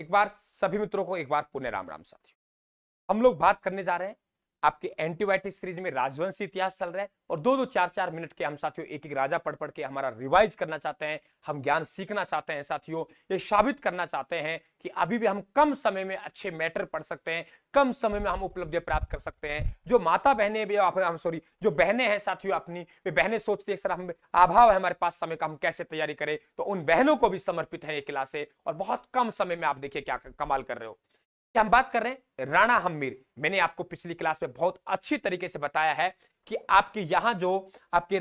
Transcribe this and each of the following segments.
एक बार सभी मित्रों को एक बार पुनः राम राम साथियों। हम लोग बात करने जा रहे हैं आपके एंटीबायोटिक सीरीज में राजवंशी इतिहास चल रहा है और 2-2 4-4 मिनट के हम साथियों एक एक राजा पढ़ पढ़ के हमारा रिवाइज करना चाहते हैं। हम ज्ञान सीखना चाहते हैं साथियों, ये साबित करना चाहते हैं कि अभी भी हम कम समय में अच्छे मैटर पढ़ सकते हैं, कम समय में हम उपलब्धि प्राप्त कर सकते हैं। जो माता बहनें भी जो बहनें हैं साथियों अपनी, वे बहनें सोचती है सर हम अभाव है हमारे पास समय का, हम कैसे तैयारी करें, तो उन बहनों को भी समर्पित है ये क्लासे और बहुत कम समय में आप देखिए क्या कमाल कर रहे हो। हम बात कर रहे हैं राणा हम्मीर। मैंने आपको पिछली क्लास में बहुत अच्छी तरीके से बताया है कि आपके यहां जो आपके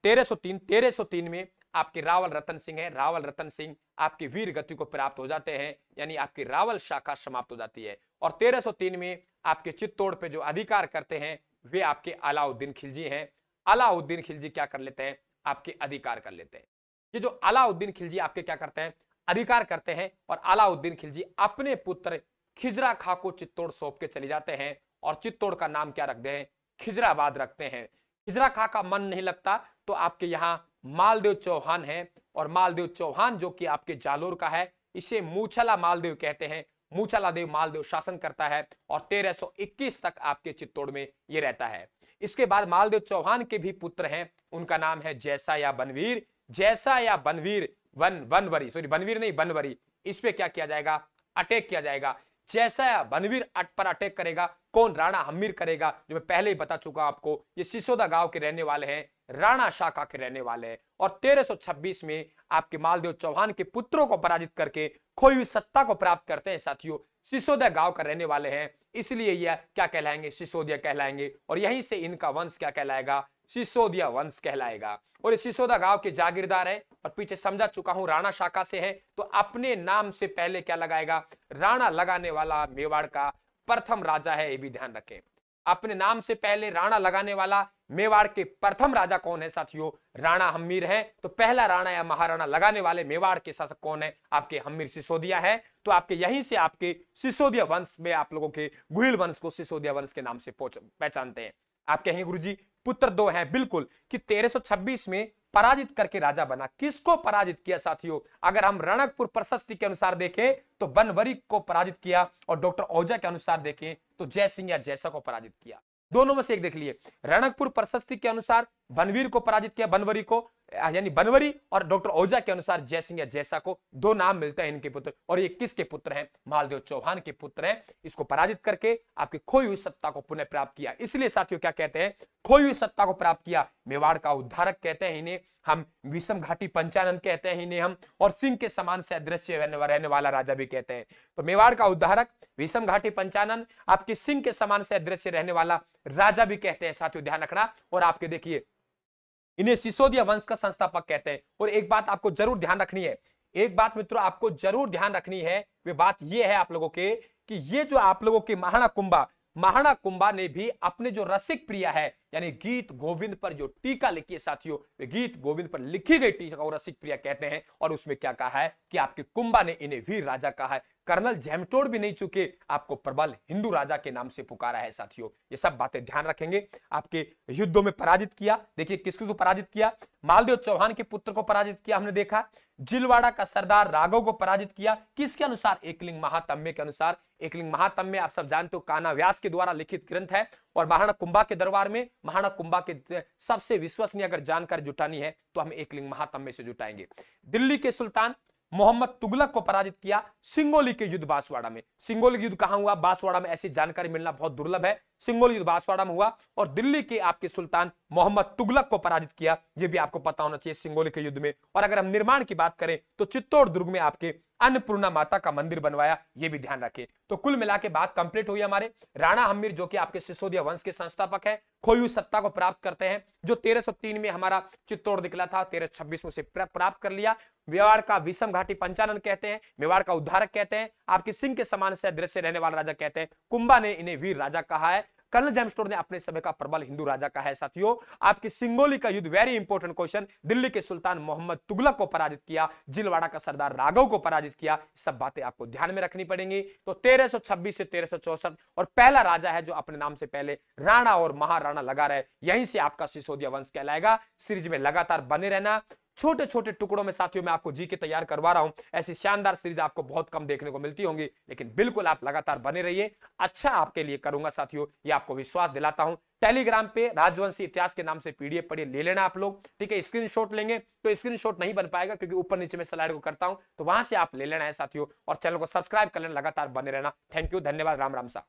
1303 में आपके रावल रतन सिंह है, रावल रतन सिंह आपकी वीर गति को प्राप्त हो जाते हैं, यानी आपकी रावल शाखा समाप्त हो जाती है। और 1303 में आपके चित्तौड़ पे जो अधिकार करते हैं वे आपके अलाउद्दीन खिलजी हैं। अलाउद्दीन खिलजी क्या कर लेते हैं, आपके अधिकार कर लेते हैं। ये जो अलाउद्दीन खिलजी आपके क्या करते हैं, अधिकार करते हैं और अलाउद्दीन खिलजी अपने पुत्र खिजरा खां को चित्तौड़ सौंप के चले जाते हैं और चित्तौड़ का नाम क्या रखते हैं, खिजराबाद रखते हैं। खिजरा खां का मन नहीं लगता तो आपके यहां मालदेव चौहान है और मालदेव चौहान जो कि आपके जालोर का है, इसे मूछला मालदेव कहते हैं। मूछला देव मालदेव शासन करता है और 1321 तक आपके चित्तौड़ में ये रहता है। इसके बाद मालदेव चौहान के भी पुत्र हैं, उनका नाम है जैसा या बनवीर। जैसा या बनवीर बनवरी, सॉरी बनवीर नहीं बनवरी, इस पे क्या किया जाएगा, अटैक किया जाएगा। जैसा या बनवीर पर अटैक करेगा कौन, राणा हम्मीर करेगा, जो मैं पहले ही बता चुका आपको। ये सिसोदा गांव के रहने वाले हैं, राणा शाखा के रहने वाले हैं और 1326 में आपके मालदेव चौहान के पुत्रों को पराजित करके खोई हुई सत्ता को प्राप्त करते हैं साथियों। सिसोदिया गांव का रहने वाले हैं, इसलिए यह क्या कहलाएंगे, सिसोदिया कहलाएंगे और यहीं से इनका वंश क्या कहलाएगा, सिसोदिया वंश कहलाएगा। और ये सिसोदा गांव के जागीरदार है और पीछे समझा चुका हूं राणा शाखा से है, तो अपने नाम से पहले क्या लगाएगा, राणा लगाने वाला मेवाड़ का प्रथम राजा है, ये भी ध्यान रखें। अपने नाम से पहले राणा लगाने वाला मेवाड़ के प्रथम राजा कौन है साथियों, राणा हम्मीर है। तो पहला राणा या महाराणा लगाने वाले मेवाड़ के शासक कौन है, आपके हम्मीर सिसोदिया है। तो आपके यहीं से आपके सिसोदिया वंश में आप लोगों के गुहिल वंश को सिसोदिया वंश के नाम से पहचानते हैं। आप कहेंगे गुरुजी पुत्र दो हैं, बिल्कुल, कि 1326 में पराजित करके राजा बना। किसको पराजित किया साथियों, अगर हम रणकपुर प्रशस्ति के अनुसार देखें तो बनवरी को पराजित किया और डॉक्टर ओझा के अनुसार देखें तो जय सिंह या जैसा को पराजित किया। दोनों में से एक देख लिए। रणकपुर प्रशस्ति के अनुसार बनवीर को पराजित किया, बनवरी को, यानी बनवरी, और डॉक्टर ओझा के अनुसार जय सिंह या जैसा को। दो नाम मिलते हैं इनके पुत्र और ये किसके पुत्र हैं, मालदेव चौहान के पुत्र हैं। इसको पराजित करके आपकी खोई हुई सत्ता को पुनः प्राप्त किया। इसलिए साथियों क्या कहते हैं, खोई हुई सत्ता को प्राप्त किया, मेवाड़ का उद्धारक कहते हैं इन्हें हम, विषम घाटी पंचानन कहते हैं इन्हें हम, और सिंह के समान से अदृश्य रहने वाला राजा भी कहते हैं। तो मेवाड़ का उद्धारक, विषम घाटी पंचानन, आपके सिंह के समान से अदृश्य रहने वाला राजा भी कहते हैं साथियों, ध्यान रखना। और आपके देखिए इन्हें सिसोदिया वंश का संस्थापक कहते हैं। और एक बात आपको जरूर ध्यान रखनी है, एक बात मित्रों आपको जरूर ध्यान रखनी है, वे बात ये है आप लोगों के कि ये जो आप लोगों के महाणा कुंभा ने भी अपने जो रसिक प्रिया है, यानी गीत गोविंद पर जो टीका लिखी है साथियों, वे गीत गोविंद पर लिखी गई टीका को रसिक प्रिया कहते हैं। और उसमें क्या कहा है कि आपके कुंभा ने इन्हें वीर राजा कहा है। कर्नल झैमटोड़ भी नहीं चुके, आपको प्रबल हिंदू राजा के नाम से पुकारा है साथियों। ये सब बातें ध्यान रखेंगे। आपके युद्धों में पराजित किया, देखिए किसको पराजित किया, मालदेव चौहान के पुत्र को पराजित किया हमने देखा। जिलवाड़ा का सरदार राघव को पराजित किया, किसके अनुसार, एकलिंग महात्म्य के अनुसार। एकलिंग महात्म्य आप सब जानते हो कान्हा व्यास के द्वारा लिखित ग्रंथ है और महाराणा कुंभा के दरबार में महाराणा कुंभा के सबसे विश्वसनीय अगर जानकारी जुटानी है तो हम एकलिंग महात्म्य से जुटाएंगे। दिल्ली के सुल्तान मोहम्मद तुगलक को पराजित किया सिंगोली के युद्ध बांसवाड़ा में। सिंगोली युद्ध कहां हुआ, बांसवाड़ा में, ऐसी जानकारी मिलना बहुत दुर्लभ है। सिंगोली युद्ध बांसवाड़ा में हुआ और दिल्ली के आपके सुल्तान मोहम्मद तुगलक को पराजित किया, यह भी आपको पता होना चाहिए सिंगोली के युद्ध में। और अगर हम निर्माण की बात करें तो चित्तौड़ दुर्ग में आपके अन्नपूर्णा माता का मंदिर बनवाया, यह भी ध्यान रखें। तो कुल मिला के बात कंप्लीट हुई हमारे। राणा हम्मीर जो कि आपके सिसोदिया वंश के संस्थापक है, खोई हुई सत्ता को प्राप्त करते हैं, जो 1303 में हमारा चित्तौड़ निकला था, 1326 में से प्राप्त कर लिया। मेवाड़ का विषम घाटी पंचानन कहते हैं, मेवाड़ का उद्धारक कहते हैं, आपके सिंह के समान से अदृश्य रहने वाला राजा कहते हैं। कुंभा ने इन्हें वीर राजा कहा है। कर्नल जेम्सटोन ने अपने समय का प्रबल हिंदू राजा का है साथियों। आपकी सिंगोली का युद्ध, वेरी इंपॉर्टेंट क्वेश्चन, दिल्ली के सुल्तान मोहम्मद तुगलक को पराजित किया, जिलवाड़ा का सरदार राघव को पराजित किया। सब बातें आपको ध्यान में रखनी पड़ेंगी। तो 1326 से 1364 और पहला राजा है जो अपने नाम से पहले राणा और महाराणा लगा रहे, यहीं से आपका सिसोदिया वंश कहलाएगा। सीरीज में लगातार बने रहना, छोटे छोटे टुकड़ों में साथियों मैं आपको जीके तैयार करवा रहा हूं। ऐसी शानदार सीरीज आपको बहुत कम देखने को मिलती होंगी, लेकिन बिल्कुल आप लगातार बने रहिए, अच्छा आपके लिए करूंगा साथियों, ये आपको विश्वास दिलाता हूं। टेलीग्राम पे राजवंशी इतिहास के नाम से पीडीएफ पढ़िए, ले लेना आप लोग, ठीक है। स्क्रीनशॉट लेंगे तो स्क्रीनशॉट नहीं बन पाएगा क्योंकि ऊपर नीचे में स्लाइड को करता हूं, तो वहां से आप ले लेना है साथियों, और चैनल को सब्सक्राइब कर लेना, लगातार बने रहना। थैंक यू, धन्यवाद, राम राम साहब।